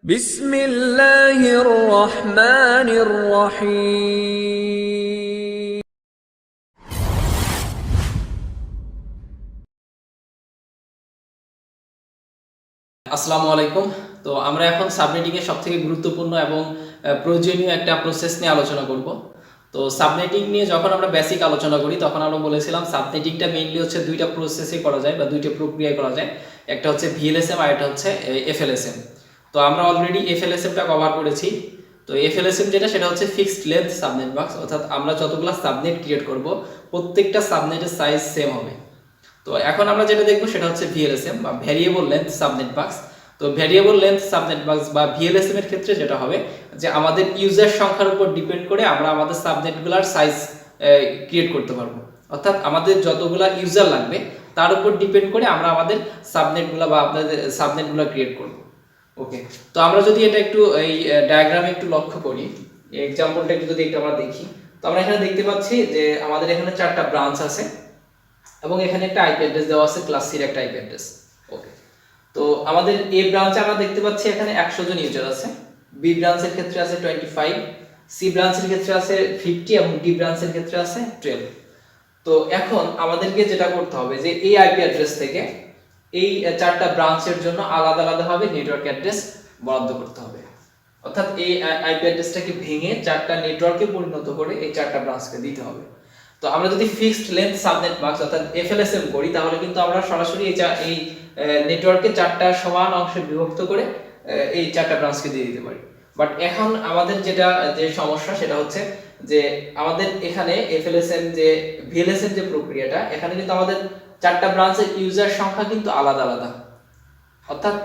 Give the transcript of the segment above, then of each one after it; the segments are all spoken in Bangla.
بسم الله الرحمن الرحيم আসসালামু আলাইকুম। তো আমরা এখন সাবনেটিং এর সবথেকে গুরুত্বপূর্ণ এবং প্রয়োজনীয় একটা প্রসেস নিয়ে আলোচনা করব। তো সাবনেটিং নিয়ে যখন আমরা বেসিক আলোচনা করি তখন আমরা বলেছিলাম সাবনেটিংটা মেইনলি হচ্ছে দুইটা প্রসেসে করা যায় বা দুইটা প্রক্রিয়ায় করা যায়। একটা হচ্ছে ভিএলএসএম আর একটা হচ্ছে এফএলএসএম। তো আমরা অলরেডি এফএলএসএমটা কভার করেছি। তো এফএলএসএম যেটা সেটা হচ্ছে ফিক্সড লেন্থ সাবনেট বক্স, অর্থাৎ আমরা যতগুলো সাবনেট ক্রিয়েট করব প্রত্যেকটা সাবনেটের সাইজ সেম হবে। তো এখন আমরা যেটা দেখবো সেটা হচ্ছে ভিএলএসএম বা ভ্যারিয়েবল লেন্থ সাবনেট বাক্স। তো ভ্যারিয়েবল লেন্থ সাবনেট বাক্স বা ভিএলএসএম এর ক্ষেত্রে যেটা হবে যে আমাদের ইউজার সংখ্যার উপর ডিপেন্ড করে আমরা আমাদের সাবনেটগুলোর সাইজ ক্রিয়েট করতে পারবো। অর্থাৎ আমাদের যতগুলা ইউজার লাগবে তার উপর ডিপেন্ড করে আমরা আমাদের সাবনেটগুলো বা আপনাদের সাবনেটগুলো ক্রিয়েট করব। ওকে, তো আমরা যদি এটা একটু এই ডায়াগ্রামে একটু লক্ষ্য করি, এক্সাম্পলটা একটু যদি আমরা দেখি, তো আমরা এখানে দেখতে পাচ্ছি যে আমাদের এখানে 4টা ব্রাঞ্চ আছে এবং এখানে একটা আইপি অ্যাড্রেস দেওয়া আছে, ক্লাস সির একটা আইপি অ্যাড্রেস। ওকে, তো আমাদের এ ব্রাঞ্চে আমরা দেখতে পাচ্ছি এখানে 100 জন ইউজার আছে, বি ব্রাঞ্চের ক্ষেত্রে আছে 25, সি ব্রাঞ্চের ক্ষেত্রে আছে 50 এবং ডি ব্রাঞ্চের ক্ষেত্রে আছে 12। তো এখন আমাদেরকে যেটা করতে হবে যে এই আইপি অ্যাড্রেস থেকে এই 4টা ব্রাঞ্চের জন্য আলাদা আলাদা ভাবে নেটওয়ার্ক অ্যাড্রেস বরাদ্দ করতে হবে। অর্থাৎ এই আইপি অ্যাড্রেসটাকে ভেঙে 4টা নেটওয়ার্কে পরিণত করে এই 4টা ব্রাঞ্চকে দিতে হবে। তো আমরা যদি ফিক্সড লেন্থ সাবনেট মাস্ক অর্থাৎ এফএলএসএম করি তাহলে কিন্তু আমরা সরাসরি এই নেটওয়ার্কে 4টা সমান অংশে বিভক্ত করে এই 4টা ব্রাঞ্চকে দিয়ে দিতে পারি। বাট এখন আমাদের যে সমস্যা সেটা হচ্ছে যে আমাদের এখানে এফএলএসএম যে ভিএলএসএম যে প্রক্রিয়াটা, এখানে কিন্তু আমাদের 4টা ব্রাঞ্চের ইউজার সংখ্যা কিন্তু আলাদা আলাদা। অর্থাৎ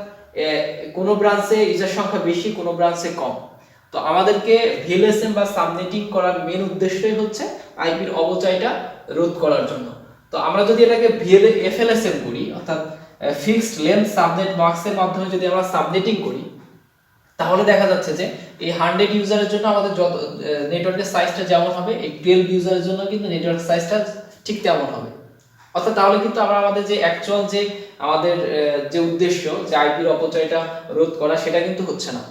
কোনো ব্রাঞ্চে ইউজার সংখ্যা বেশি, কোনো ব্রাঞ্চে কম। তো আমাদেরকে ভিএলএসএম বা সাবনেটিং করার মেন উদ্দেশ্যই হচ্ছে আইপির অপচয়টা রোধ করার জন্য। তো আমরা যদি এটাকে এফএলএসএম করি অর্থাৎ ফিক্সড লেন্থ সাবনেট মাস্কের মাধ্যমে যদি আমরা সাবনেটিং করি তাহলে দেখা যাচ্ছে যে এই 100 ইউজারের জন্য আমাদের যত নেটওয়ার্কের সাইজটা যেমন হবে, এই 12 ইউজারের জন্য কিন্তু নেটওয়ার্ক সাইজটা ঠিক তেমন হবে। অর্থাৎ তাহলে কিন্তু আমরা আমাদের যে অ্যাকচুয়াল যে আমাদের যে উদ্দেশ্য যে আইপির অপচয়টা রোধ করা সেটা কিন্তু হচ্ছে না।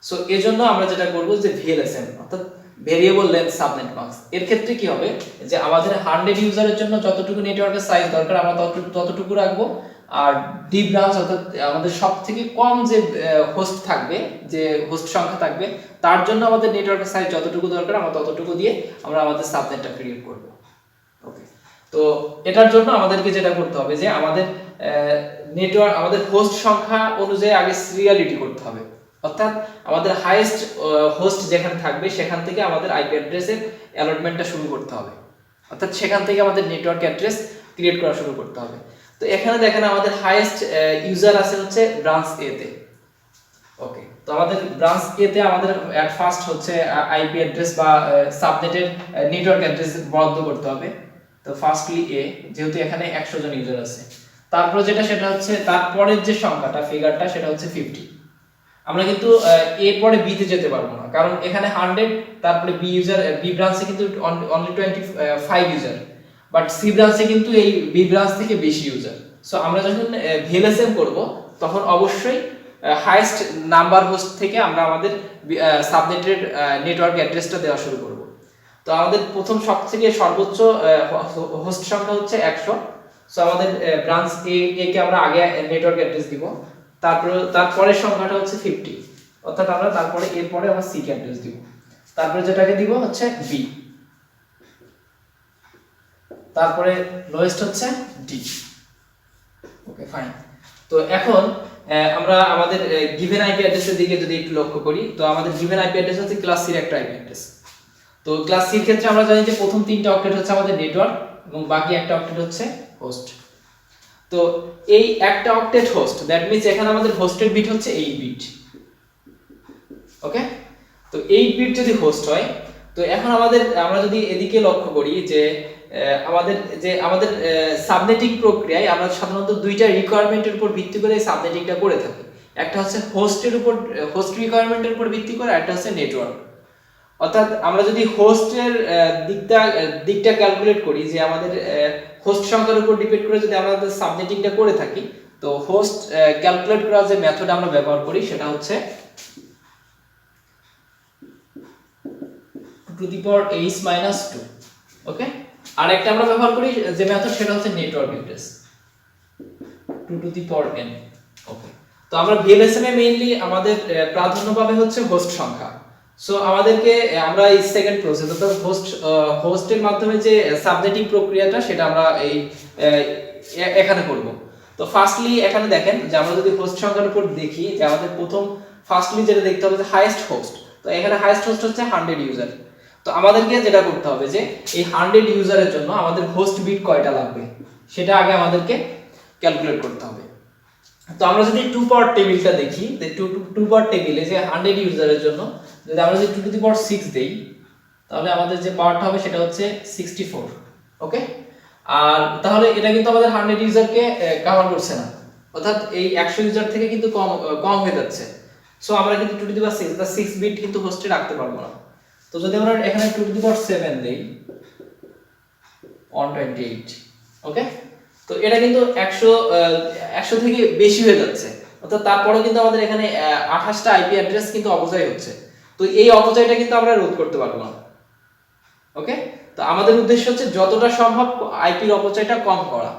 সো এজন্য আমরা যেটা করব যে ভিএলএসএম অর্থাৎ ভেরিয়েবল লেন্থ সাবনেট মাস্ক, এর ক্ষেত্রে কি হবে যে আমাদের 100 ইউজারের জন্য যতটুকু নেটওয়ার্কের সাইজ দরকার আমরা ততটুকু রাখবো, আর ডি ব্রাঞ্চ অর্থাৎ আমাদের সবথেকে কম যে হোস্ট থাকবে, যে হোস্ট সংখ্যা থাকবে তার জন্য আমাদের নেটওয়ার্কের সাইজ যতটুকু দরকার আমরা ততটুকু দিয়ে আমরা আমাদের সাবনেটটা ক্রিয়েট করব। ওকে, তো এটার জন্য আমাদেরকে যেটা করতে হবে যে আমাদের নেটওয়ার্ক আমাদের হোস্ট সংখ্যা অনুযায়ী আগে সিরিয়ালিটি করতে হবে। অর্থাৎ আমাদের হাইয়েস্ট হোস্ট যেখানে থাকবে সেখান থেকে আমাদের আইপি অ্যাড্রেসের অ্যালটমেন্টটা শুরু করতে হবে। অর্থাৎ সেখান থেকে আমাদের নেটওয়ার্ক অ্যাড্রেস ক্রিয়েট করা শুরু করতে হবে। তো এখানে দেখেন আমাদের হাইয়েস্ট ইউজার আছে হচ্ছে ব্রাঞ্চ এ তে। ওকে, তো আমাদের ব্রাঞ্চ এ তে আমাদের এট ফার্স্ট হচ্ছে আইপি অ্যাড্রেস বা সাবনেটের নেটওয়ার্ক অ্যাড্রেস বরাদ্দ করতে হবে। তো ফার্স্টলি এ, যেহেতু এখানে 100 জন ইউজার আছে, তারপর সেটা হচ্ছে তারপরের যে সংখ্যাটা ফিগারটা সেটা হচ্ছে 50। আমরা কিন্তু এর পরে বি তে যেতে পারবো না, কারণ এখানে 100, তারপরে বি ব্রাঞ্চে কিন্তু অনলি 25 ইউজার, বাট সি ব্রাঞ্চে কিন্তু এই বি ব্রাঞ্চ থেকে বেশি ইউজার। সো আমরা যখন ভিএলএসএম করব তখন অবশ্যই হাইয়েস্ট নাম্বার হোস্ট থেকে আমরা আমাদের সাবনেটের নেটওয়ার্ক অ্যাড্রেসটা দেওয়া শুরু করব। তো আমাদের প্রথম সবথেকে সর্বোচ্চ হোস্ট সংখ্যা হচ্ছে 100। সো আমাদের ব্রাঞ্চ এ কে আমরা আগে নেটওয়ার্ক অ্যাড্রেস দিব, তারপরের সংখ্যাটা হচ্ছে 50, অর্থাৎ আমরা তারপরে এরপরে আমরা সি কে অ্যাড্রেস দিব, তারপরে যেটাকে দিব হচ্ছে বি, তারপরে লোয়েস্ট হচ্ছে ডি। ওকে, ফাইন। তো এখন আমরা আমাদের গিভেন আইপি অ্যাড্রেসের দিকে যদি একটু লক্ষ্য করি, তো আমাদের গিভেন আইপি অ্যাড্রেস হচ্ছে ক্লাস সির একটা আইপি অ্যাড্রেস। তো ক্লাস সির ক্ষেত্রে আমরা জানি যে প্রথম 3টা অক্টেট হচ্ছে আমাদের নেটওয়ার্ক এবং বাকি একটা অক্টেট হচ্ছে হোস্ট। তো এই একটা অক্টেট হোস্ট, দ্যাট মিন্স এখানে আমাদের হোস্টের বিট হচ্ছে 8 বিট। ওকে, তো 8 বিট যদি হোস্ট হয়, তো এখন আমরা যদি এদিকে লক্ষ্য করি যে আমাদের সাবনেটিং প্রক্রিয়ায় আমরা সাধারণত দুইটা রিকোয়ারমেন্টের উপর ভিত্তি করে এই সাবনেটিংটা করে থাকি। একটা হচ্ছে হোস্ট রিকোয়ারমেন্টের উপর ভিত্তি করে, আর একটা হচ্ছে নেটওয়ার্ক। অর্থাৎ আমরা যদি হোস্টের দিকটা ক্যালকুলেট করি যে আমাদের হোস্ট সংখ্যার উপর ডিপেন্ড করে যদি আমরা সাবনেটিংটা করে থাকি, তো হোস্ট ক্যালকুলেট করার যে মেথড আমরা ব্যবহার করি সেটা হচ্ছে 2 to the power h minus 2, ওকে। আর একটা আমরা ব্যবহার করি যে মেথড সেটা হচ্ছে network address 2 to the power n, ওকে। তো আমরা VLSM এ মেইনলি আমাদের প্রাধান্য পাবে হচ্ছে হোস্ট সংখ্যা। সো আমাদেরকে আমরা এই সেকেন্ড প্রসেস অর্থাৎ হোস্টের মাধ্যমে যে সাবনেটিং প্রক্রিয়াটা সেটা আমরা এই এখানে করব। তো ফার্স্টলি এখানে দেখেন যে আমরা যদি হোস্ট সংখ্যার উপর দেখি যে আমাদের প্রথম ফার্স্টলি যেটা দেখতে হবে যে হাইয়েস্ট হোস্ট। তো এখানে হাইয়েস্ট হোস্ট হচ্ছে 100 ইউজার। তো আমাদেরকে যেটা করতে হবে যে এই 100 ইউজারের জন্য আমাদের হোস্ট বিট কয়টা লাগবে সেটা আগে আমাদেরকে ক্যালকুলেট করতে হবে। তো আমরা যদি 2 পাওয়ার টেবিলটা দেখি, 2 পাওয়ার টেবিলে যে 100 ইউজারের জন্য যদি আমরা যদি 2 to the power 6 দেই তাহলে আমাদের যে পাওয়ারটা হবে সেটা হচ্ছে 64, ওকে। আর তাহলে এটা কিন্তু আমাদের 100 ইউজারকে কভার করছে না, অর্থাৎ এই 100 ইউজার থেকে কিন্তু কম হয়ে যাচ্ছে। সো আমরা কিন্তু 2 to the power 6 বা 6 বিট কিন্তু হোস্টে রাখতে পারবো না। তো যদি আমরা এখানে 2 to the power 7 দেই 128, ওকে। তো এটা কিন্তু 100 থেকে বেশি হয়ে যাচ্ছে, অর্থাৎ তারপরেও কিন্তু আমাদের এখানে 28টা আইপি অ্যাড্রেস কিন্তু অপচয় হচ্ছে। তো এই অপচয়টা কিন্তু আমরা রোধ করতে পারবো না, ওকে। তো আমাদের উদ্দেশ্য হচ্ছে যতটা সম্ভব আইপির অপচয়টা কম করা।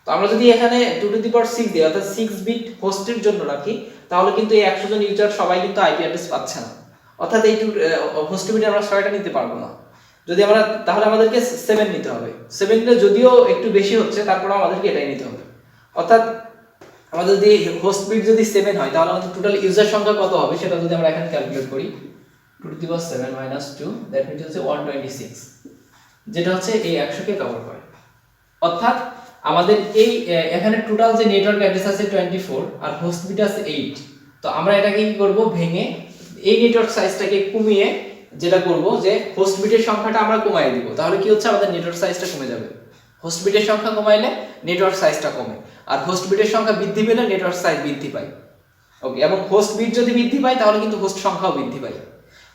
তো আমরা যদি এখানে 2 to the power 6 দিই অর্থাৎ 6 বিট হোস্টের জন্য রাখি তাহলে কিন্তু এই 100 জন ইউজার সবাই কিন্তু আইপি অ্যাড্রেস পাচ্ছে না, অর্থাৎ এই হোস্ট বিট আমরা 6টা নিতে পারবো না। যদি আমরা তাহলে আমাদেরকে 7 নিতে হবে। 7 নিলে যদিও একটু বেশি হচ্ছে তারপরে আমাদেরকে এটাই নিতে হবে, অর্থাৎ আমাদের যদি হোস্ট বিট যদি 7 হয় তাহলে আমাদের টোটাল ইউজার সংখ্যা কত হবে সেটা যদি আমরা এখানে ক্যালকুলেট করি 2 to the power 7 minus 2 that means হচ্ছে 126, যেটা হচ্ছে এই 100 কে কভার করে। অর্থাৎ আমাদের এই এখানে টোটাল যে নেটওয়ার্ক অ্যাড্রেস আছে 24 আর হোস্ট বিট আছে 8। তো আমরা এটাকে কি করব, ভেঙে এই নেটওয়ার্ক সাইজটাকে কমিয়ে যেটা করব যে হোস্ট বিটের সংখ্যাটা আমরা কমিয়ে দিব। তাহলে কি হচ্ছে আমাদের নেটওয়ার্ক সাইজটা কমে যাবে। হোস্ট বিটের সংখ্যা কমাইলে নেটওয়ার্ক সাইজটা কমে, আর হোস্ট বিটের সংখ্যা বৃদ্ধি পেলে নেটওয়ার্ক সাইজ বৃদ্ধি পায়, ওকে। এবং হোস্ট বিট যদি বৃদ্ধি পায় তাহলে কিন্তু হোস্ট সংখ্যাও বৃদ্ধি পায়।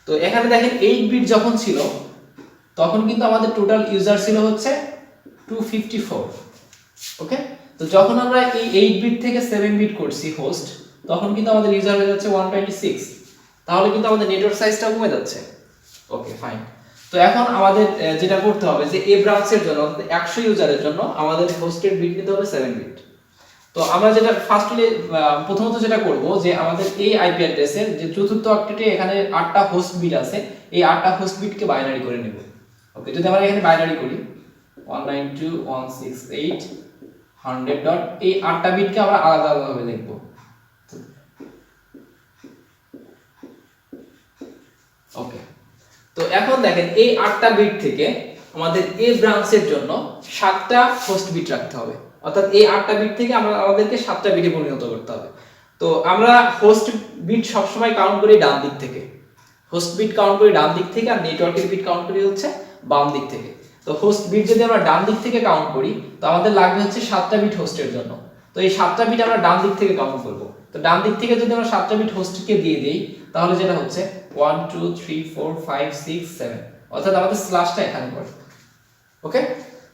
তো এখানে দেখেন 8 বিট যখন ছিল তখন কিন্তু আমাদের টোটাল ইউজার ছিল হচ্ছে 254, ওকে। তো যখন আমরা এই 8 বিট থেকে 7 বিট করছি হোস্ট তখন কিন্তু আমাদের ইউজার হয়ে যাচ্ছে 126, তাহলে কিন্তু আমাদের নেটওয়ার্ক সাইজটা কমে যাচ্ছে, ওকে ফাইন। তো এখন আমাদের যেটা করতে হবে যে এই ব্রাঞ্চের জন্য অর্থাৎ 100 ইউজারের জন্য আমাদের হোস্টের বিট নিতে হবে 7 বিট। তো আমরা যেটা ফার্স্টলি প্রথমত যেটা করব যে আমাদের এই আইপি অ্যাড্রেসের যে চতুর্থ অক্টেটে এখানে 8টা হোস্ট বিট আছে, এই 8টা হোস্ট বিটকে বাইনারি করে নেব, ওকে। যদি আমরা এখানে বাইনারি করি 192.168.100 ডট এই 8টা বিটকে আমরা আলাদা আলাদাভাবে লিখব, ওকে। তো এখন দেখেন এই 8টা বিট থেকে আমাদের এই ব্রাঞ্চের জন্য 7টা হোস্ট বিট রাখতে হবে, অর্থাৎ এই 8টা বিট থেকে আমাদেরকে 7টা বিটে পরিণত করতে হবে। তো আমরা হোস্ট বিট সবসময় কাউন্ট করি ডান দিক থেকে, হোস্ট বিট কাউন্ট করি ডান দিক থেকে, আর নেটওয়ার্কের বিট কাউন্ট করি হচ্ছে বাম দিক থেকে। তো হোস্ট বিট যদি আমরা ডান দিক থেকে কাউন্ট করি তো আমাদের লাগবে হচ্ছে 7টা বিট হোস্টের জন্য। তো এই 7টা বিট আমরা ডান দিক থেকে কাউন্ট করব। তো ডান দিক থেকে যদি আমরা 7টা বিট হোস্টকে দিয়ে দেই তাহলে যেটা হচ্ছে 1 2 3 4 5 6 7, অর্থাৎ আমাদের স্ল্যাশটা এখানে পড়ে, ওকে।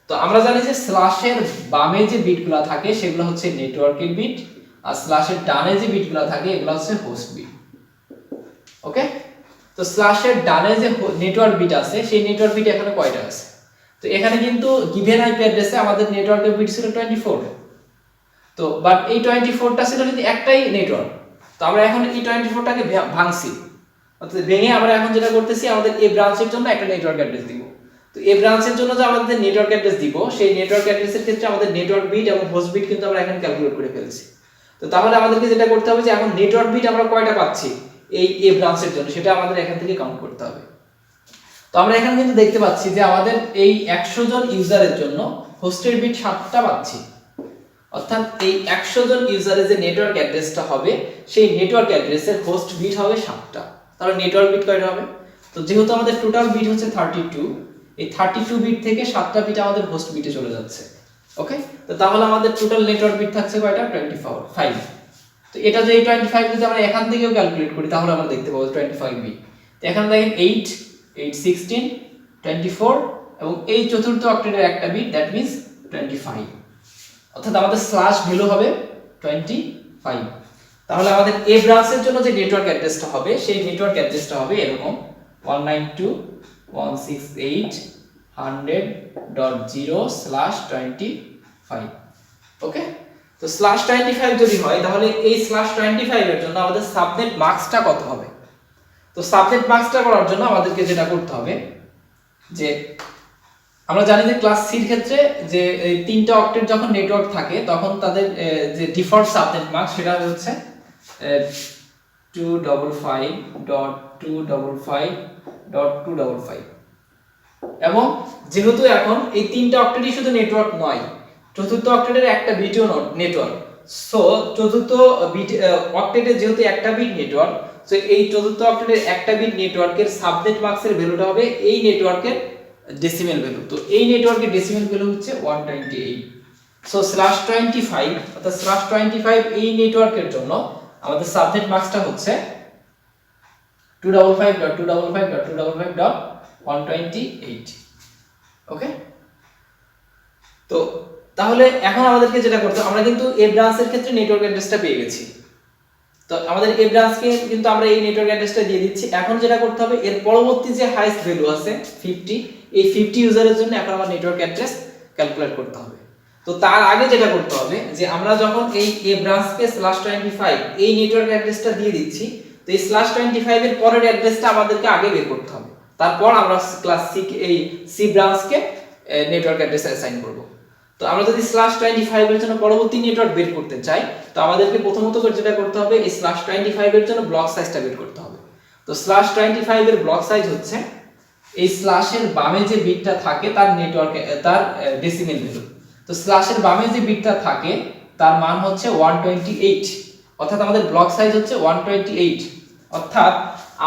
তো আমরা জানি যে স্ল্যাশের বামে যে বিটগুলো থাকে সেগুলো হচ্ছে নেটওয়ার্কের বিট, আর স্ল্যাশের ডানে যে বিটগুলো থাকে এগুলো হচ্ছে হোস্ট বিট, ওকে। তো স্ল্যাশের ডানে যে নেটওয়ার্ক বিট আছে সেই নেটওয়ার্ক বিট এখানে কয়টা আছে? তো এখানে কিন্তু গিভেন আইপি অ্যাড্রেসে আমাদের নেটওয়ার্কের বিট ছিল 24। তো বাট এই 24টা ছিল যদি একটাই নেটওয়ার্ক। তো আমরা এখন এই 24টাকে ভাঙছি, অর্থাৎ ভেঙে আমরা এখন যেটা করতেছি আমাদের এই ব্রাঞ্চের জন্য একটা নেটওয়ার্ক অ্যাড্রেস দিব। তো এই ব্রাঞ্চের জন্য যে আমাদের নেটওয়ার্ক অ্যাড্রেস দিব সেই নেটওয়ার্ক অ্যাড্রেসের ক্ষেত্রে আমাদের নেটওয়ার্ক বিট এবং হোস্ট বিট কিন্তু আমরা এখানে ক্যালকুলেট করে ফেলেছি। তো তাহলে আমাদেরকে যেটা করতে হবে যে এখন নেটওয়ার্ক বিট আমরা কয়টা পাচ্ছি এই ব্রাঞ্চের জন্য সেটা আমাদের এখান থেকে কাউন্ট করতে হবে। তো আমরা এখানে কিন্তু দেখতে পাচ্ছি যে আমাদের এই 100 জন ইউজারের জন্য হোস্টের বিট 7টা পাচ্ছি, অর্থাৎ এই 100 জন ইউজারের যে নেটওয়ার্ক অ্যাড্রেসটা হবে সেই নেটওয়ার্ক অ্যাড্রেসের হোস্ট বিট হবে 7টা। তাহলে নেটওয়ার্ক বিট কয়টা হবে? তো যেহেতু আমাদের টোটাল বিট হচ্ছে 32, এই 32 বিট থেকে 7টা বিট আমাদের হোস্ট বিটে চলে যাচ্ছে, ওকে। তো তাহলে আমাদের টোটাল নেটওয়ার্ক বিট থাকছে কয়টা? 25। তো এটা যে এই 25 যদি আমরা এখান থেকেও ক্যালকুলেট করি তাহলে আমরা দেখতে পাবো 25 বিট। তো এখানে দেখেন 8 8 16 24 এবং এই চতুর্থ অক্টেটের একটা বিট দ্যাট মিন্স 25, অর্থাৎ আমাদের স্ল্যাশ ভ্যালু হবে 25। তাহলে আমাদের এ ব্রাঞ্চের জন্য যে নেটওয়ার্ক অ্যাড্রেসটা হবে সেই নেটওয়ার্ক অ্যাড্রেসটা হবে এরকম 192.168.100/25। ওকে, তো /25 যদি হয় তাহলে এই /25 এর জন্য আমাদের সাবনেট মাস্কটা কত হবে? তো সাবনেট মাস্কটা করার জন্য আমাদেরকে যেটা করতে হবে যে আমরা জানি যে ক্লাস সি এর ক্ষেত্রে যে এই তিনটা অক্টেট যখন নেটওয়ার্ক থাকে তখন তাদের যে ডিফল্ট সাবনেট মাস্ক সেটা হচ্ছে 255.255.255 এবং যেহেতু এখন এই তিনটা অক্টেটই শুধু নেটওয়ার্ক নয়, চতুর্থ অক্টেটের একটা বিটও নেটওয়ার্ক, সো চতুর্থ অক্টেটের যেহেতু একটা বিট নেটওয়ার্ক, সো এই চতুর্থ অক্টেটের একটা বিট নেটওয়ার্কের সাবনেট মাস্কের ভ্যালুটা হবে এই নেটওয়ার্কের ডেসিমেল ভ্যালু। তো এই নেটওয়ার্কের ডেসিমেল ভ্যালু হচ্ছে 128। সো /25 অর্থাৎ /25 এই নেটওয়ার্কের জন্য আমাদের সাবনেট মাস্কটা হচ্ছে 255.255.255.128। ওকে, তো তাহলে এখন আমাদেরকে যেটা করতে হবে, আমরা কিন্তু এ ব্রাঞ্চের ক্ষেত্রে নেটওয়ার্ক অ্যাড্রেসটা পেয়ে গেছি। তো আমাদের এ ব্রাঞ্চকে কিন্তু আমরা এই নেটওয়ার্ক অ্যাড্রেসটা দিয়ে দিচ্ছি। এখন যেটা করতে হবে, এর পরবর্তী যে হাইয়েস্ট ভ্যালু আছে 50, এই 50 ইউজারের জন্য এখন আমার নেটওয়ার্ক অ্যাড্রেস ক্যালকুলেট করতে হবে। তো তার আগে যেটা করতে হবে যে আমরা যখন এই এ ব্রাঞ্চকে /25 এই নেটওয়ার্ক অ্যাড্রেসটা দিয়ে দিচ্ছি, তো এই /25 এর পরের অ্যাড্রেসটা আমাদেরকে আগে বের করতে হবে, তারপর আমরা ক্লাস সি এই সি ব্রাঞ্চকে নেটওয়ার্ক অ্যাড্রেস অ্যাসাইন করব। তো আমরা যদি /25 এর জন্য পরবর্তী নেটওয়ার্ক বের করতে চাই, তো আমাদেরকে প্রথমত যেটা করতে হবে এই /25 এর জন্য ব্লক সাইজটা বের করতে হবে। তো /25 এর ব্লক সাইজ হচ্ছে এই স্ল্যাশের বামে যে বিটটা থাকে তার নেটওয়ার্কে তার ডেসিমেল ভ্যালু। তো স্ল্যাশের বামে যে বিটটা থাকে তার মান হচ্ছে 128, অর্থাৎ আমাদের ব্লক সাইজ হচ্ছে 128। অর্থাৎ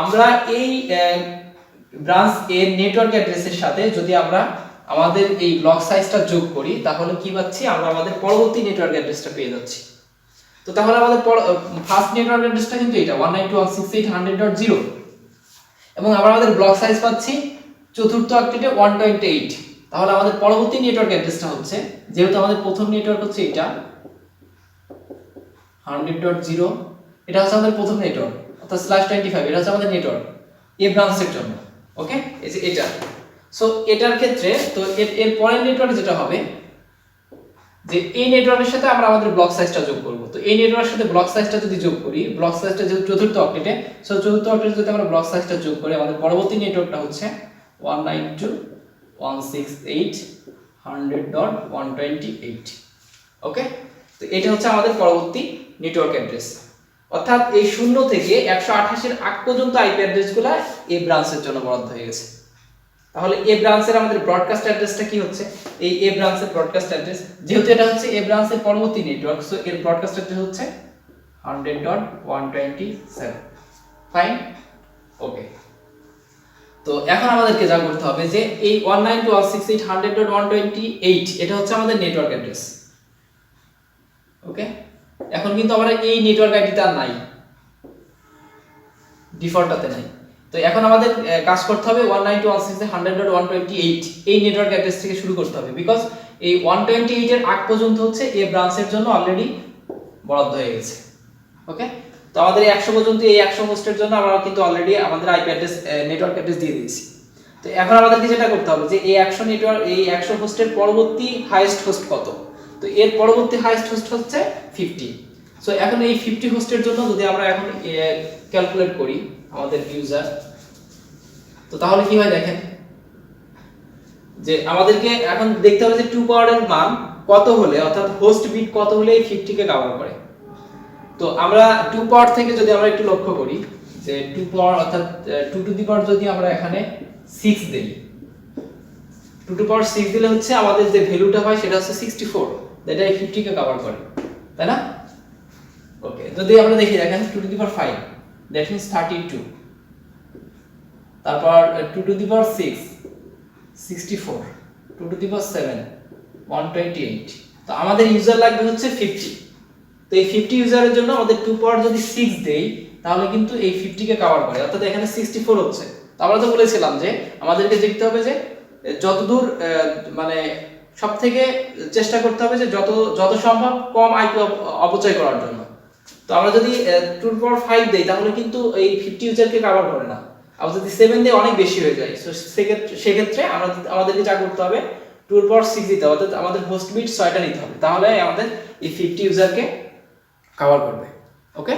আমরা এই ব্রাঞ্চ এর নেটওয়ার্ক অ্যাড্রেসের সাথে যদি আমরা আমাদের এই ব্লক সাইজটা যোগ করি তাহলে কি পাচ্ছি, আমরা আমাদের পরবর্তী নেটওয়ার্ক অ্যাড্রেসটা পেয়ে যাচ্ছি। তো তাহলে আমাদের ফার্স্ট নেটওয়ার্ক অ্যাড্রেসটা কিন্তু এটা 192.168.100 এবং আমরা আমাদের ব্লক সাইজ পাচ্ছি চতুর্থ অক্টেটে 128। তাহলে আমাদের পরবর্তী নেটওয়ার্ক অ্যাড্রেসটা হচ্ছে, যেহেতু আমাদের প্রথম নেটওয়ার্ক হচ্ছে এটা 100.0, এটা হচ্ছে আমাদের প্রথম নেটওয়ার্ক, অর্থাৎ /25 এটা হচ্ছে আমাদের নেটওয়ার্ক এ ব্রাঞ্চের জন্য। ওকে, এই যে এটা, সো এটার ক্ষেত্রে তো এর পরের নেটওয়ার্ক যেটা হবে যে এই নেটওয়ার্কের সাথে আমরা আমাদের ব্লক সাইজটা যোগ করব। তো এই নেটওয়ার্কের সাথে ব্লক সাইজটা যদি যোগ করি, ব্লক সাইজটা যেহেতু চতুর্থ অক্টেটে, সো চতুর্থ অক্টেটে যদি আমরা ব্লক সাইজটা যোগ করি, আমাদের পরবর্তী নেটওয়ার্কটা হচ্ছে 192.168.100.128। ওকে, তো এটা হচ্ছে আমাদের পরবর্তী নেটওয়ার্ক অ্যাড্রেস। অর্থাৎ এই 0 থেকে 128 এর আগ পর্যন্ত আইপি অ্যাড্রেসগুলো এই ব্রাঞ্চের জন্য বরাদ্দ হয়ে গেছে। তাহলে এ ব্রাঞ্চের আমাদের ব্রডকাস্ট অ্যাড্রেসটা কি হচ্ছে, এই এ ব্রাঞ্চের ব্রডকাস্ট অ্যাড্রেস, যেহেতু এটা হচ্ছে এ ব্রাঞ্চের পরবর্তী নেটওয়ার্ক, সো এর ব্রডকাস্ট অ্যাড্রেস হচ্ছে 100.127। ফাইন, ওকে। তো এখন আমাদেরকে যা করতে হবে যে এই 192.168.100.128 এটা হচ্ছে আমাদের নেটওয়ার্ক অ্যাড্রেস। ওকে, এখন কিন্তু আমরা এই নেটওয়ার্ক আইডিটা আর নাই, ডিফল্টটাতে নাই। তো এখন আমাদের কাজ করতে হবে 192.168.128 এই নেটওয়ার্ক অ্যাড্রেস থেকে শুরু করতে হবে, বিকজ এই 128 এর আগ পর্যন্ত হচ্ছে এই ব্রাঞ্চের জন্য অলরেডি বরাদ্দ হয়ে গেছে। ওকে, তো আমাদের এই 100 পর্যন্ত এই 100 হোস্টের জন্য আমরা কিন্তু অলরেডি আমাদের আইপি অ্যাড্রেস নেটওয়ার্ক অ্যাড্রেস দিয়ে দিয়েছি। তো এখন আমাদেরকে যেটা করতে হবে যে এই 100 নেটওয়ার্ক এই 100 হোস্টের পরবর্তী হাইয়েস্ট হোস্ট কত, তো এর পরবর্তী হাইয়েস্ট হোস্ট হচ্ছে 50। সো এখন এই 50 হোস্টের জন্য যদি আমরা এখন ক্যালকুলেট করি আমাদের ইউজার, তো তাহলে কি হয় দেখেন যে আমাদেরকে এখন দেখতে হবে যে 2 পাওয়ারের মান কত হলে, অর্থাৎ হোস্ট বিট কত হলে এই 50 কে কভার করে। তো আমরা 2 পাওয়ার থেকে যদি আমরা একটু লক্ষ্য করি যে 2 পাওয়ার অর্থাৎ 2 টু দি পাওয়ার যদি আমরা এখানে 6 দেই, 2 টু পাওয়ার 6 দিলে হচ্ছে আমাদের যে ভ্যালুটা হয় সেটা হচ্ছে 64, যেটা এই 50 কে কভার করে, তাই না? ওকে, যদি আমরা দেখি দেখেন 2 to the power 5 that means 32, তারপর 2 to the power 6 64, 2 to the পাওয়ার 7 128। তো আমাদের ইউজার লাগবে হচ্ছে 50। তো এই 50 ইউজারের জন্য আমাদের 2 পাওয়ার যদি 6 দেই তাহলে কিন্তু এই 50 কে কভার করে, অর্থাৎ এখানে 64 হচ্ছে। তো আমরা তো বলেছিলাম যে আমাদেরকে দেখতে হবে যে যতদূর মানে সব থেকে চেষ্টা করতে হবে যে যত যত সম্ভব কম আইপি অপচয় করার জন্য। তো আমরা যদি 2 দেই তাহলে কিন্তু এই 50 ইউজারকে কভার করে না। আবার যদি 7 দেই অনেক বেশি হয়ে যায়। সো সেক্ষেত্রে আমাদেরকে যা করতে হবে 2/6 দিতে হবে, অর্থাৎ আমাদের হোস্ট বিট 6টা নিতে হবে, তাহলে আমাদের এই 50 ইউজারকে কভার করবে। ওকে,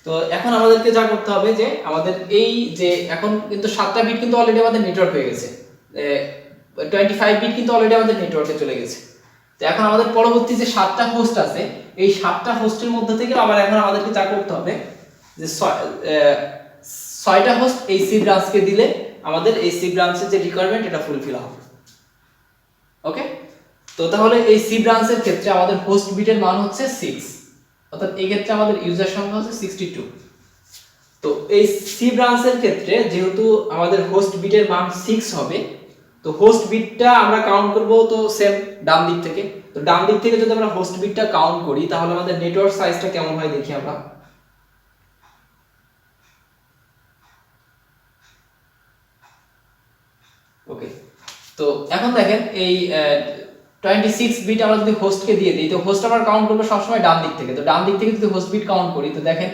তো এখন আমাদেরকে যা করতে হবে যে আমাদের এই যে এখন কিন্তু 7টা বিট কিন্তু অলরেডি আমাদের নেটওয়ার্ক হয়ে গেছে, 25 বিট কিন্তু অলরেডি আমাদের নেটওয়ার্কে চলে গেছে। তো এখন আমাদের পরবর্তী যে 7টা হোস্ট আছে এই 7টা হোস্টের মধ্যে থেকে আবার এখন আমাদেরকে যা করতে হবে যে 6টা হোস্ট এই সি ব্রাঞ্চকে দিলে আমাদের এই সি ব্রাঞ্চের যে রিকোয়ারমেন্ট এটা ফুলফিল হবে। ওকে, তো তাহলে এই সি ব্রাঞ্চের ক্ষেত্রে আমাদের হোস্ট বিটের মান হচ্ছে 6, অর্থাৎ এই ক্ষেত্রে আমাদের ইউজার সংখ্যা হচ্ছে 62। তো এই সি ব্রাঞ্চের ক্ষেত্রে যেহেতু আমাদের হোস্ট বিটের মান 6 হবে, তো হোস্ট বিটটা আমরা কাউন্ট করব তো সেম ডান দিক থেকে। তো ডান দিক থেকে যদি আমরা হোস্ট বিটটা কাউন্ট করি তাহলে আমাদের নেটওয়ার্ক সাইজটা কেমন হয় দেখি আমরা। ওকে, তো এখন দেখেন এই 26 বিট আমরা যদি হোস্টকে দিয়ে দিই, তো হোস্ট আমরা কাউন্ট করব সবসময় ডান দিক থেকে। তো ডান দিক থেকে যদি হোস্ট বিট কাউন্ট করি তো দেখেন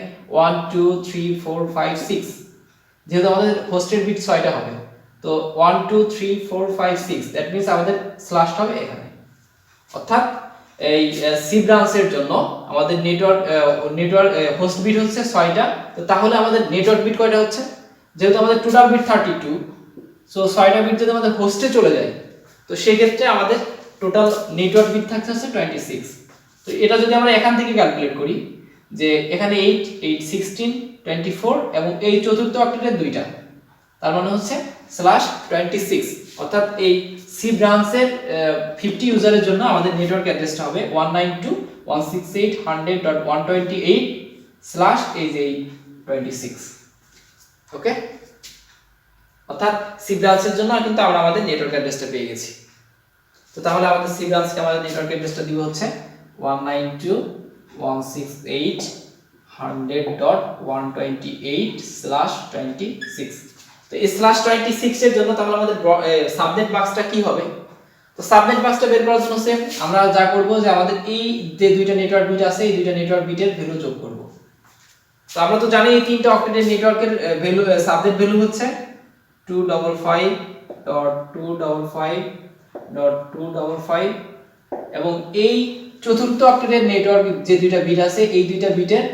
1 2 3 4 5 6, যেহেতু আমাদের হোস্টের বিট 6টা হবে, তো 1 2 3 4 5 6 দ্যাট মিন্স আমাদের স্ল্যাশ হবে এখানে। অর্থাৎ এই সি ব্রাঞ্চের জন্য আমাদের নেটওয়ার্ক হোস্ট বিট হচ্ছে 6টা। তো তাহলে আমাদের নেটওয়ার্ক বিট কয়টা হচ্ছে, যেহেতু আমাদের টোটাল বিট 32, সো 6টা বিট যদি আমাদের হোস্টে চলে যায় তো সেই ক্ষেত্রে আমাদের টোটাল নেটওয়ার্ক বিট থাকছে হচ্ছে 26। তো এটা যদি আমরা এখান থেকে ক্যালকুলেট করি যে এখানে 8 8 16 24 এবং এই চতুর্থ অক্টেটের দুইটা, তার মানে হচ্ছে /26, অর্থাৎ এই সি ব্রাঞ্চের 50 ইউজারের জন্য আমাদের নেটওয়ার্ক অ্যাড্রেসটা হবে 192.168.128/26। ওকে, অর্থাৎ সি ব্রাঞ্চের জন্য কিন্তু আমরা আমাদের নেটওয়ার্ক অ্যাড্রেসটা পেয়ে গেছি। তো তাহলে আমাদের সি ব্রাঞ্চকে আমাদের নেটওয়ার্ক অ্যাড্রেসটা দিব হচ্ছে 192.168.128/26। তো এই /26 এর জন্য তাহলে আমাদের সাবনেট মাস্কটা কি হবে? তো সাবনেট মাস্কটা বের করার জন্য সেম আমরা যা করব যে আমাদের এই যে দুইটা নেটওয়ার্ক বিট আছে এই দুইটা নেটওয়ার্ক বিটের ভ্যালু যোগ করব। তো আমরা তো জানি এই তিনটা অক্টেটের নেটওয়ার্কের ভ্যালু সাবনেট ভ্যালু হচ্ছে 255.255.255 এবং এই চতুর্থ অক্টেটের নেটওয়ার্ক যে দুইটা বিট আছে এই দুইটা বিটের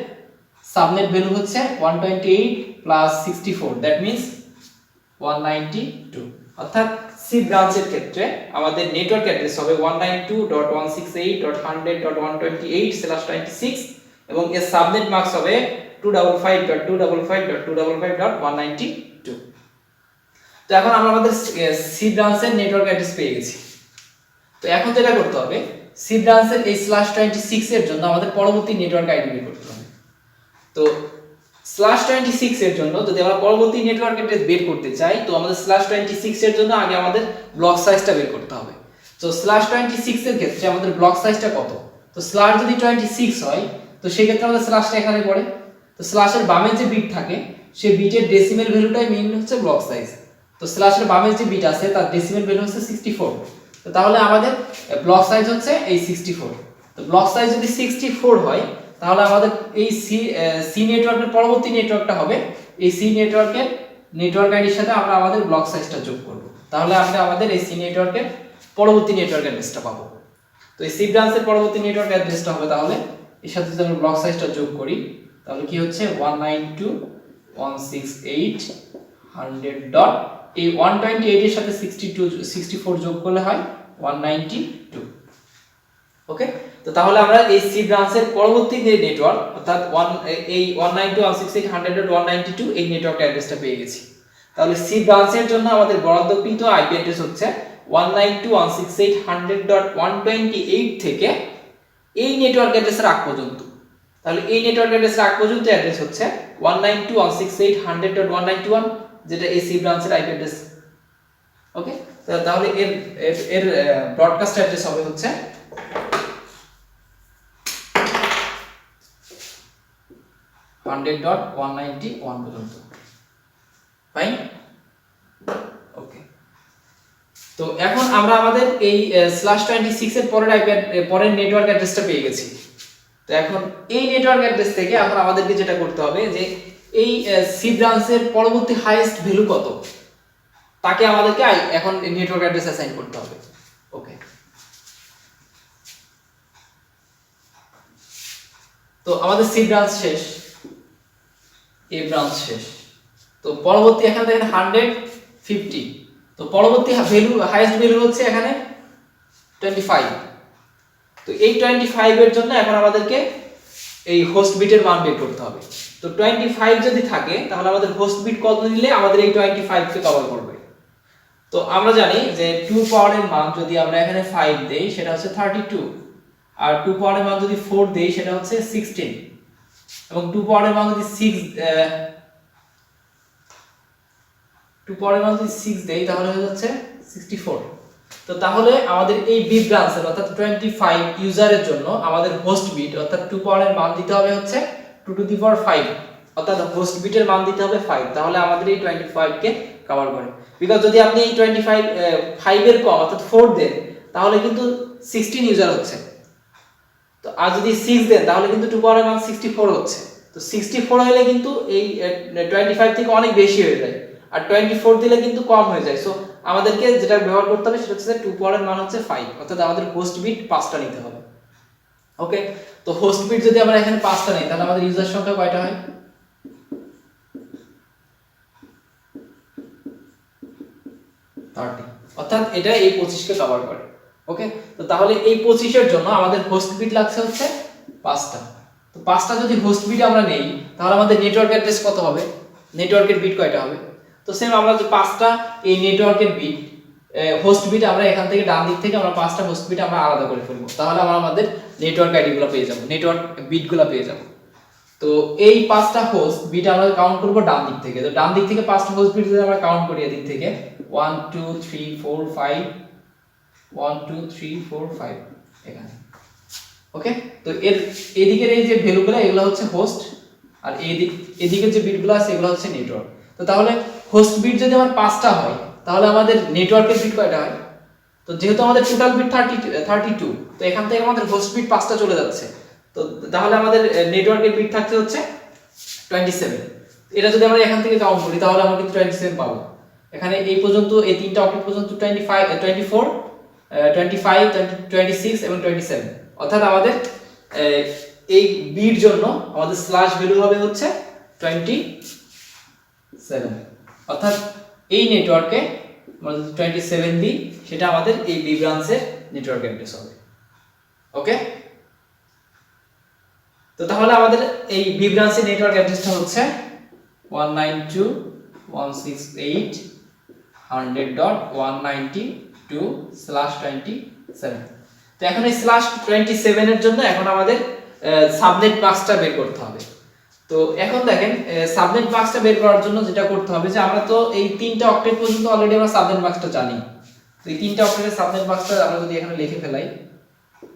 সাবনেট ভ্যালু হচ্ছে 128 + 64 দ্যাট মিন্স 192। অর্থাৎ সি ব্রাঞ্চের ক্ষেত্রে আমাদের নেটওয়ার্ক অ্যাড্রেস হবে 192.168.100.128/26 এবং এর সাবনেট মাস্ক হবে 255.255.255.192। তো এখন আমরা আমাদের সি ব্রাঞ্চের নেটওয়ার্ক অ্যাড্রেস পেয়ে গেছি। তো এখন যেটা করতে হবে সি ব্রাঞ্চের এই /26 এর জন্য আমাদের পরবর্তী নেটওয়ার্ক আইডি বের করতে হবে। তো /26 এর জন্য যদি আমরা পরবর্তী নেটওয়ার্ক অ্যাড্রেস বের করতে চাই তো আমাদের /26 এর জন্য আগে আমাদের ব্লক সাইজটা বের করতে হবে। তো /26 এর ক্ষেত্রে আমাদের ব্লক সাইজটা কত? তো স্ল্যাশ যদি 26 হয় তো সেই ক্ষেত্রে আমাদের স্ল্যাশটা এখানে পড়ে। তো স্ল্যাশের বামে যে বিট থাকে সেই বিটের ডেসিমেল ভ্যালুটাই মেইন হচ্ছে ব্লক সাইজ। তো স্ল্যাশের বামে যে বিট আছে তার ডেসিমেল ভ্যালু হচ্ছে 64। তো তাহলে আমাদের ব্লক সাইজ হচ্ছে এই 64। তো ব্লক সাইজ যদি 64 হয় তাহলে আমাদের এই সি নেটওয়ার্কের পরবর্তী নেটওয়ার্কটা হবে এই সি নেটওয়ার্কের নেটওয়ার্ক আইডির সাথে আমরা আমাদের ব্লক সাইজটা যোগ করব। তাহলে আমরা আমাদের এই সি নেটওয়ার্কের পরবর্তী নেটওয়ার্ক অ্যাড্রেসটা পাবো। তো এই সি ব্রাঞ্চের পরবর্তী নেটওয়ার্ক অ্যাড্রেসটা হবে তাহলে এর সাথে যদি আমরা ব্লক সাইজটা যোগ করি তাহলে কি হচ্ছে 192.168.100. এই 128 এর সাথে 64 যোগ করলে হয় 192। ওকে, তো তাহলে আমরা এই সি ব্রাঞ্চের পরবর্তী যে নেটওয়ার্ক অর্থাৎ এই 192.168.192 এই নেটওয়ার্ক অ্যাড্রেসটা পেয়ে গেছি। তাহলে সি ব্রাঞ্চের জন্য আমাদের বরাদ্দকৃত আইপি অ্যাড্রেস হচ্ছে 192.168.128 থেকে এই নেটওয়ার্ক অ্যাড্রেসের আগ পর্যন্ত। তাহলে এই নেটওয়ার্ক অ্যাড্রেসের আগ পর্যন্ত অ্যাড্রেস হচ্ছে 192.168.100.191 যেটা এই সি ব্রাঞ্চের আইপি অ্যাড্রেস। ওকে, তাহলে এর ব্রডকাস্ট অ্যাড্রেস হবে হচ্ছে 100.191 পর্যন্ত। ফাইন, ওকে। তো এখন আমরা আমাদের এই /26 এর পরের নেটওয়ার্ক অ্যাড্রেসটা পেয়ে গেছি। তো এখন এই নেটওয়ার্ক অ্যাড্রেস থেকে এখন আমাদেরকে যেটা করতে হবে যে এই সি ব্রাঞ্চের পরবর্তী হাইয়েস্ট ভ্যালু কত তাকে আমাদেরকে এখন নেটওয়ার্ক অ্যাড্রেস অ্যাসাইন করতে হবে। ওকে, তো আমাদের সি ব্রাঞ্চ শেষ, এ ব্রাঞ্চ শেষ। তো পরবর্তী এখানে দেখেন 150, তো পরবর্তী ভ্যালু হাইয়েস্ট ভ্যালু হচ্ছে এখানে 25। তো এই 25 এর জন্য এখন আমাদেরকে এই হোস্ট বিটের মান বের করতে হবে। তো 25 যদি থাকে তাহলে আমাদের হোস্ট বিট কত নিলে আমাদের এই 25 কে কভার করবে। তো আমরা জানি যে 2 পাওয়ারের মান যদি আমরা এখানে 5 দেই সেটা হচ্ছে 32, আর 2 পাওয়ারের মান যদি 4 দেই সেটা হচ্ছে 16, এবং 2 পাওয়ারের মান যদি 6 দেই তাহলে হয়ে যাচ্ছে 64। তো তাহলে আমাদের এই বি ব্রাঞ্চের অর্থাৎ 25 ইউজারের জন্য আমাদের হোস্ট বিট অর্থাৎ 2 পাওয়ারের মান দিতে হবে হচ্ছে 2 টু দি পাওয়ার 5, অর্থাৎ হোস্ট বিটের মান দিতে হবে 5। তাহলে আমাদের এই 25 কে কভার করে। বিকজ যদি আপনি এই 25 5 এর কম অর্থাৎ 4 দেন তাহলে কিন্তু 16 ইউজার হচ্ছে। তো আর যদি 6 দেন তাহলে কিন্তু 2 পাওয়ারের মান 64 হচ্ছে। তো 64 হলে কিন্তু এই 25 থেকে অনেক বেশি হয়ে যায়, আর 24 দিলে কিন্তু কম হয়ে যায়। সো আমাদেরকে যেটা ব্যবহার করতে হবে সেটা হচ্ছে 2 পাওয়ারের মান হচ্ছে 5, অর্থাৎ আমাদের হোস্ট বিট 5টা নিতে হবে। ওকে, তো হোস্ট বিট যদি আমরা এখানে 5টা নেই তাহলে আমাদের ইউজার সংখ্যা কয়টা হয়? 30, অর্থাৎ এটা এই 25 কে কভার করে। ওকে, তো তাহলে এই 25 এর জন্য আমাদের হোস্ট বিট লাগছে হচ্ছে 5টা। তো 5টা যদি হোস্ট বিট আমরা নেই তাহলে আমাদের নেটওয়ার্ক অ্যাড্রেস কত হবে? নেটওয়ার্কের বিট কয়টা হবে? তো সেম আমরা যে 5টা এই নেটওয়ার্কের বিট হোস্ট বিট আমরা এখান থেকে ডান দিক থেকে আমরা 5টা হোস্ট বিট আমরা আলাদা করে ফেলবো, তাহলে আমরা আমাদের নেটওয়ার্ক আইডিগুলো পেয়ে যাব, নেটওয়ার্ক বিটগুলো পেয়ে যাব। তো এই 5টা হোস্ট বিট আমরা কাউন্ট করব ডান দিক থেকে। তো ডান দিক থেকে 5টা হোস্ট বিট যদি আমরা কাউন্ট করি এদিক থেকে 1 2 3 4 5 1 2 3 4 5 এখানে। ওকে, তো এদিকের এই যে ভ্যালুগুলো এগুলো হচ্ছে হোস্ট, আর এদিকের যে বিটগুলো আছে এগুলো হচ্ছে নেটওয়ার্ক। তো তাহলে হোস্ট বিট যদি আমার 5টা হয় তাহলে আমাদের নেটওয়ার্কের বিট কয়টা হয়? তো যেহেতু আমাদের টোটাল বিট 32, তো এখান থেকে আমাদের হোস্ট বিট 5টা চলে যাচ্ছে। তো তাহলে আমাদের নেটওয়ার্কের বিট থাকছে হচ্ছে 27। এটা যদি আমরা এখান থেকে কাউন্ট করি তাহলে আমরা কিন্তু 27 পাবো। এখানে এই পর্যন্ত এই তিনটা অক্টেট পর্যন্ত 24 25 26 এবং 27, অর্থাৎ আমাদের এই বির জন্য আমাদের স্ল্যাশ ভ্যালু হবে হচ্ছে 27, অর্থাৎ এই নেটওয়ার্কে আমরা যদি 27 দিই সেটা আমাদের এই বি ব্রাঞ্চের নেটওয়ার্ক অ্যাড্রেস হবে। ওকে, তো তাহলে আমাদের এই বি ব্রাঞ্চের নেটওয়ার্ক অ্যাড্রেসটা হচ্ছে 192.168.192/27। তো এখন এই /27 এর জন্য এখন আমাদের সাবনেট মাস্কটা বের করতে হবে। তো এখন দেখেন সাবনেট মাস্কটা বের করার জন্য যেটা করতে হবে যে আমরা তো এই তিনটা অক্টেট পর্যন্ত অলরেডি আমরা সাবনেট মাস্কটা জানি। তো এই তিনটা অক্টেটের সাবনেট মাস্কটা আমরা যদি এখানে লিখে ফেলাই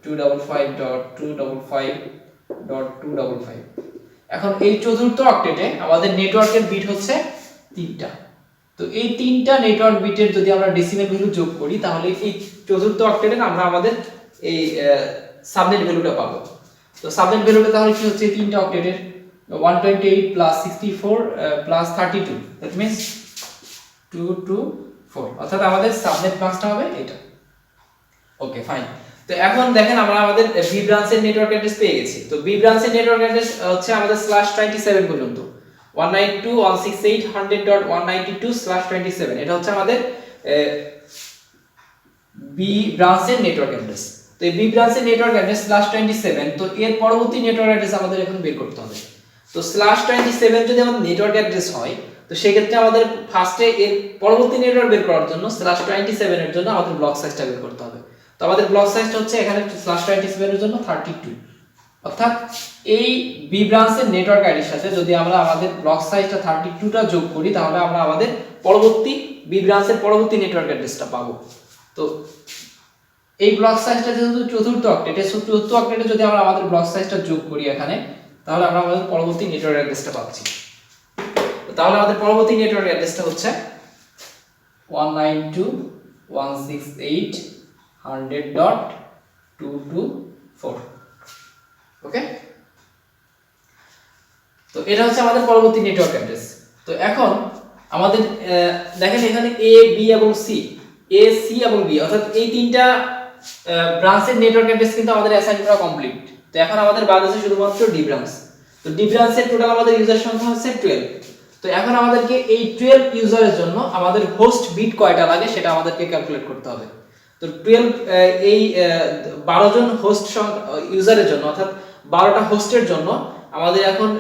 255.255.255, এখন এই চতুর্থ অক্টেটে আমাদের নেটওয়ার্কের বিট হচ্ছে 3টা। তো এই 3টা নেটওয়ার্ক বিটের যদি আমরা ডেসিমেল ভ্যালু যোগ করি তাহলে এই চতুর্থ অক্টেটে আমরা আমাদের এই সাবনেট ভ্যালুটা পাবো। তো সাবনেট ভ্যালুটা তাহলে কি হচ্ছে? 3টা অক্টেটের 128 + 64 + 32, দ্যাট মিন্স 224, অর্থাৎ আমাদের সাবনেট মাস্কটা হবে এটা। ওকে, ফাইন। তো এখন দেখেন আমরা আমাদের বি ব্রাঞ্চের নেটওয়ার্ক অ্যাড্রেস পেয়ে গেছি। তো বি ব্রাঞ্চের নেটওয়ার্ক অ্যাড্রেস হচ্ছে আমাদের /27 পর্যন্ত 192.168.192/27, এটা হচ্ছে আমাদের বি ব্রাঞ্চের নেটওয়ার্ক অ্যাড্রেস। তো এই বি ব্রাঞ্চের নেটওয়ার্ক অ্যাড্রেস /27, তো এর পরবর্তী নেটওয়ার্ক অ্যাড্রেস আমাদের এখন বের করতে হবে। তো /27 যদি আমাদের নেটওয়ার্ক অ্যাড্রেস হয় তো সেই ক্ষেত্রে আমাদের ফার্স্টে এর পরবর্তী নেটওয়ার্ক বের করার জন্য /27 এর জন্য আমাদের ব্লক সাইজটা বের করতে হবে। তো আমাদের ব্লক সাইজটা হচ্ছে এখানে /27 এর জন্য 32, অর্থাৎ এই বি ব্রাঞ্চের নেটওয়ার্ক আইডির সাথে যদি আমরা আমাদের ব্লক সাইজটা 32টা যোগ করি তাহলে আমরা আমাদের পরবর্তী বি ব্রাঞ্চের পরবর্তী নেটওয়ার্ক অ্যাড্রেসটা পাবো। তো এই ব্লক সাইজটা যেহেতু চতুর্থ অক্টেটে, চতুর্থ অক্টেটে যদি আমরা আমাদের ব্লক সাইজটা যোগ করি এখানে তাহলে আমরা আমাদের পরবর্তী নেটওয়ার্ক অ্যাড্রেসটা পাচ্ছি। তাহলে আমাদের পরবর্তী নেটওয়ার্ক অ্যাড্রেসটা হচ্ছে 192 168.100.224। ওকে, তো এটা হচ্ছে আমাদের পরবর্তী নেটওয়ার্ক অ্যাড্রেস। তো এখন আমাদের দেখেন এখানে এ বি এবং সি, এ সি এবং বি অর্থাৎ এই তিনটা ব্রাঞ্চের নেটওয়ার্ক অ্যাড্রেস কিন্তু আমাদের অ্যাসাইন করা কমপ্লিট। তো এখন আমাদের বাদ আছে শুধুমাত্র ডি ব্রাঞ্চ। তো ডি ব্রাঞ্চের টোটাল আমাদের ইউজার সংখ্যা হচ্ছে 12। তো এখন আমাদেরকে এই 12 ইউজারের জন্য আমাদের হোস্ট বিট কয়টা লাগে সেটা আমাদেরকে ক্যালকুলেট করতে হবে। তো 12 এই 12 জন হোস্ট ইউজারের জন্য অর্থাৎ 12টা হোস্টের জন্য আমাদের এখন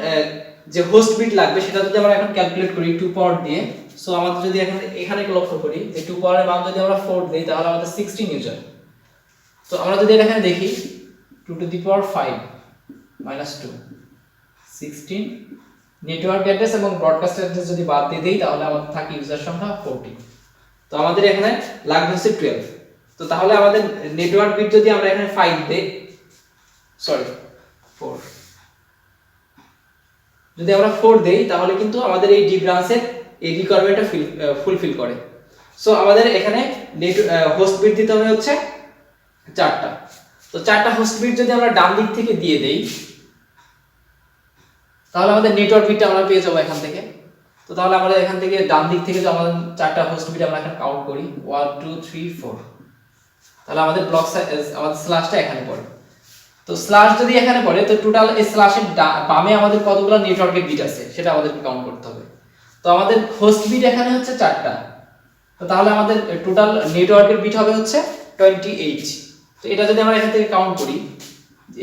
যে হোস্ট বিট লাগবে সেটা যদি আমরা এখন ক্যালকুলেট করি 2 পাওয়ার দিয়ে। সো আমাদের যদি এখানে লক্ষ্য করি যে 2 পাওয়ারের মান যদি আমরা 4 দেই তাহলে আমাদের 16 ইউজার। তো আমরা যদি এখানে দেখি 2 to the power 5 minus 2 16 network address এবং ব্রডকাস্ট অ্যাড্রেস যদি বাদ দিয়ে দেই তাহলে আমাদের থাকে ইউজার সংখ্যা 40। তো আমাদের এখানে লাগবে হচ্ছে 12। তো তাহলে আমাদের নেটওয়ার্ক বিট যদি আমরা এখানে 5 দেই, সরি 4, যদি আমরা 4 দেই তাহলে কিন্তু আমাদের এই ডি ব্রাঞ্চের এই রিকোয়ারমেন্টটা ফুলফিল করে। সো আমাদের এখানে হোস্ট বিট দিতে হবে হচ্ছে 4টা। তো 4টা হোস্ট বিট যদি আমরা ডান দিক থেকে দিয়ে দেই তাহলে আমাদের নেটওয়ার্ক বিটটা আমরা পেয়ে যাব এখান থেকে। তো তাহলে আমরা এখান থেকে ডান দিক থেকে যদি আমাদের 4টা হোস্ট বিট আমরা এখানে কাউন্ট করি 1 2 3 4, তাহলে আমাদের ব্লক আমাদের স্ল্যাশটা এখানে পড়ে। তো স্ল্যাশ যদি এখানে পড়ে তো টোটাল এই স্ল্যাশের বামে আমাদের কতগুলো নেটওয়ার্কের বিট আছে সেটা আমাদেরকে কাউন্ট করতে হবে। তো আমাদের হোস্ট বিট এখানে হচ্ছে 4টা। তো তাহলে আমাদের টোটাল নেটওয়ার্কের বিট হবে হচ্ছে 28। তো এটা যদি আমরা এখান থেকে কাউন্ট করি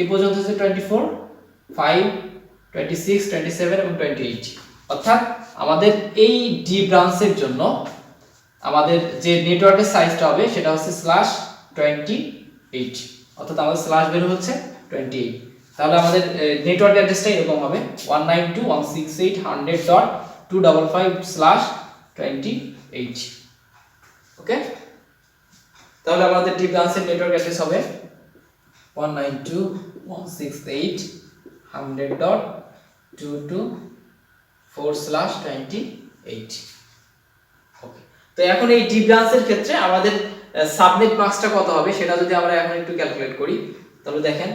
এই পর্যন্ত হচ্ছে 24 5 26 27 এবং 28। অর্থাৎ আমাদের এই ডি ব্রাঞ্চের জন্য আমাদের যে নেটওয়ার্কের সাইজটা হবে সেটা হচ্ছে /28। অর্থাৎ আমাদের স্ল্যাশ বের হচ্ছে 28। তাহলে আমাদের নেটওয়ার্ক অ্যাড্রেসটা এরকম হবে 192.168.255/28। ওকে, তাহলে আমাদের ডি ব্রাঞ্চের নেটওয়ার্ক অ্যাড্রেস হবে 192.168.224/28। ওকে, তো এখন এই ডি ব্রাঞ্চের ক্ষেত্রে আমাদের সাবনেট মাস্কটা কত হবে সেটা যদি আমরা এখন একটু ক্যালকুলেট করি তাহলে দেখেন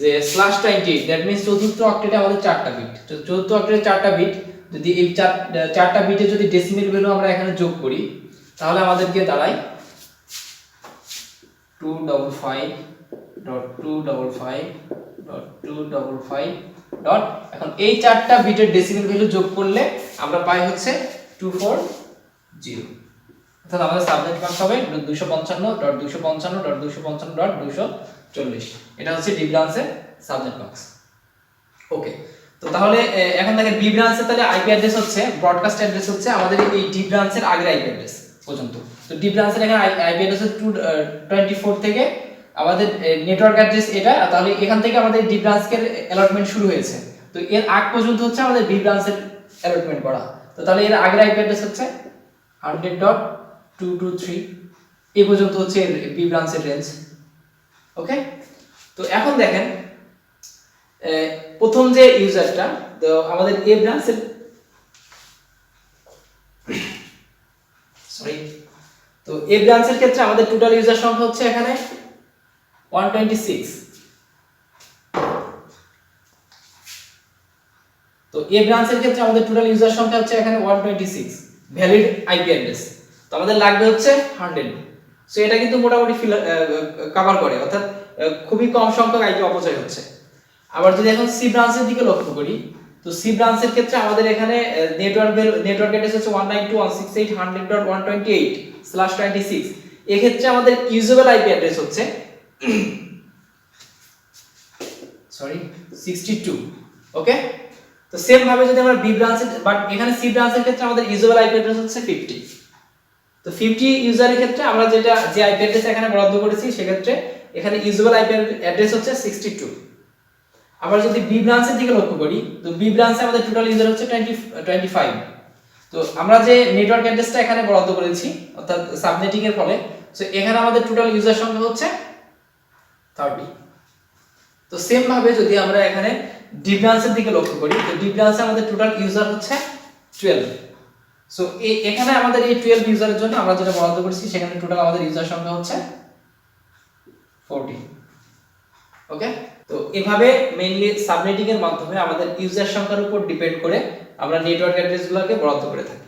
যে /28 দ্যাট মিন্স চতুর্থ অক্টেটে আমাদের 4টা বিট। তো চতুর্থ অক্টেটে 4টা বিট যদি এই 4টা বিটে যদি ডেসিমেল ভ্যালু আমরা এখানে যোগ করি তাহলে আমাদেরকে দাঁড়ায় 255.255.255. এখন এই 4টা বিটের ডেসিমেল ভ্যালু যোগ করলে আমরা পাই হচ্ছে 240। অর্থাৎ আমাদের সাবনেট মাস্ক হবে 255.255.255.240। এটা হচ্ছে ডি ব্রাঞ্চের সাবনেট মাস্ক। ওকে, তো তাহলে এখন দেখেন বি ব্রাঞ্চের তাহলে আইপি অ্যাড্রেস হচ্ছে ব্রডকাস্ট অ্যাড্রেস হচ্ছে আমাদের এই ডি ব্রাঞ্চের আগের আইপি অ্যাড্রেস পর্যন্ত। তো ডি ব্রাঞ্চের এখানে আইপি অ্যাড্রেস হচ্ছে 224 থেকে আমাদের নেটওয়ার্ক অ্যাড্রেস এটা। তাহলে এখান থেকে আমাদের ডি ব্রাঞ্চের অ্যালটমেন্ট শুরু হয়েছে। তো এর আগ পর্যন্ত হচ্ছে আমাদের বি ব্রাঞ্চের অ্যালটমেন্ট করা। তো তাহলে এর আগের আইপি অ্যাড্রেস হচ্ছে 100.223 এই পর্যন্ত হচ্ছে বি ব্রাঞ্চের রেঞ্জ। ওকে, তো এখন দেখেন প্রথম যে ইউজারটা তো আমাদের এ ব্রাঞ্চের তো এ ব্রাঞ্চের ক্ষেত্রে আমাদের টোটাল ইউজার সংখ্যা হচ্ছে এখানে 126। তো এ ব্রাঞ্চের ক্ষেত্রে আমাদের টোটাল ইউজার সংখ্যা হচ্ছে এখানে 126 ভ্যালিড আইপি অ্যাড্রেস। তো আমাদের লাগবে হচ্ছে 100। সো এটা কিন্তু মোটামুটি কভার করে, অর্থাৎ খুবই কম সংখ্যক আইপি অপচয় হচ্ছে। আবার যদি এখন সি ব্রাঞ্চের দিকে লক্ষ্য করি তো সি ব্রাঞ্চের ক্ষেত্রে আমাদের এখানে নেটওয়ার্ক অ্যাড্রেস হচ্ছে 192.168.128/26। এই ক্ষেত্রে আমাদের ইউজেবল আইপি অ্যাড্রেস হচ্ছে 62। ওকে, তো সেম ভাবে যদি আমরা বি ব্রাঞ্চের বাট এখানে সি ব্রাঞ্চের ক্ষেত্রে আমাদের ইউজেবল আইপি অ্যাড্রেস হচ্ছে 50। তো 50 ইউজারের ক্ষেত্রে আমরা যে আইপি অ্যাড্রেস এখানে বরাদ্দ করেছি সেক্ষেত্রে এখানে ইউজেবল আইপি অ্যাড্রেস হচ্ছে 62। আবার যদি বি ব্রাঞ্চের দিকে লক্ষ্য করি তো বি ব্রাঞ্চে আমাদের টোটাল ইউজার হচ্ছে 25। তো আমরা যে নেটওয়ার্ক অ্যাড্রেসটা এখানে বরাদ্দ করেছি অর্থাৎ সাবনেটিং এর ফলে সো এখানে আমাদের টোটাল ইউজার সংখ্যা হচ্ছে 30। তো সেম ভাবে যদি আমরা এখানে ডি ব্রাঞ্চের দিকে লক্ষ্য করি তো ডি ব্রাঞ্চে আমাদের টোটাল ইউজার হচ্ছে 12। সো এখানে আমাদের এই 12 ইউজারের জন্য আমরা যেটা বরাদ্দ করেছি সেখানে টোটাল আমাদের ইউজার সংখ্যা হচ্ছে 40। ওকে, তো এভাবে মেইনলি সাবনেটিং এর মাধ্যমে আমাদের ইউজার সংখ্যার উপর ডিপেন্ড করে আমরা নেটওয়ার্ক অ্যাড্রেসগুলোকে বরাদ্দ করে থাকি।